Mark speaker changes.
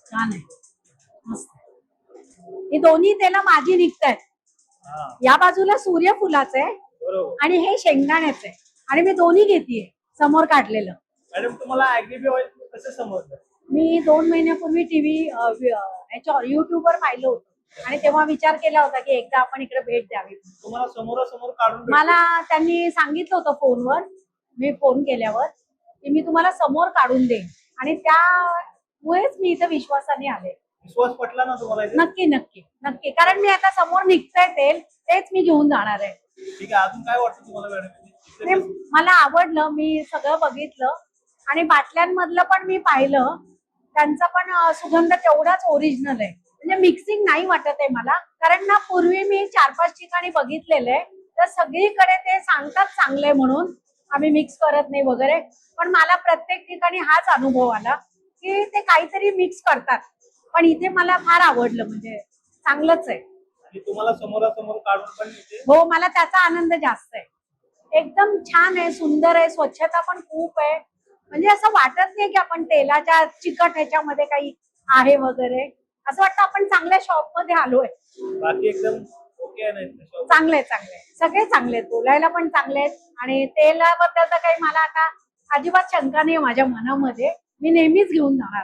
Speaker 1: छान आहे, मस्त. ही दोन्ही तेल माझी निघतायत.
Speaker 2: हा
Speaker 1: या बाजूला सूर्यफुलाचं आहे
Speaker 2: बरोबर.
Speaker 1: आणि हे शेंगदाण्याचं आहे आणि मी दोन्ही घेतेय समोर काढलेलं.
Speaker 2: मॅडम तुम्हाला ऍग्रीबी ऑइल कसं समजलं?
Speaker 1: मी 2 महिन्यापूर्वी टीव्ही ह्याच्यावर युट्यूबवर पाहिलं होतं आणि तेव्हा विचार केला होता की एकदा आपण इकडे भेट द्यावी.
Speaker 2: तुम्हाला समोरासमोर काढून भेटलं?
Speaker 1: मला त्यांनी सांगितलं होतं फोनवर, मी फोन केल्यावर की मी तुम्हाला समोर काढून देईन आणि त्यामुळेच मी इथं विश्वासाने आले.
Speaker 2: विश्वास पटला ना तुम्हाला इथे?
Speaker 1: नक्की नक्की नक्की, कारण मी आता समोर निघतंय तेल, तेच मी घेऊन जाणार आहे.
Speaker 2: ठीक आहे, अजून काय वाटतं तुम्हाला मॅडम?
Speaker 1: ते मला आवडलं, मी सगळं बघितलं आणि बाटल्यांमधलं पण मी पाहिलं, त्यांचा पण सुगंध तेवढाच ओरिजिनल आहे. म्हणजे मिक्सिंग नाही वाटत आहे मला, कारण ना पूर्वी मी 4-5 ठिकाणी बघितलेलं आहे, तर सगळीकडे ते सांगतात चांगलंय म्हणून, आम्ही मिक्स करत नाही वगैरे, पण मला प्रत्येक ठिकाणी हाच अनुभव आला की ते काहीतरी मिक्स करतात. पण इथे मला फार आवडलं, म्हणजे चांगलंच आहे.
Speaker 2: आणि तुम्हाला समोरासमोर काढून पण मिळते?
Speaker 1: हो, मला त्याचा आनंद जास्त आहे. एकदम छान आहे, सुंदर आहे, स्वच्छता पण खूप आहे. म्हणजे असं वाटत नाही की आपण तेलाच्या चिकट ह्याच्यामध्ये काही आहे वगैरे. असं वाटतं आपण चांगल्या शॉप मध्ये आलोय.
Speaker 2: बाकी एकदम ओके आहे ना?
Speaker 1: चांगले चांगले सगळे चांगले आहेत, बोलायला पण चांगले आहेत आणि तेलाबद्दल तर काही मला आता अजिबात शंका नाही माझ्या मनामध्ये. मी नेहमीच घेऊन जाणार.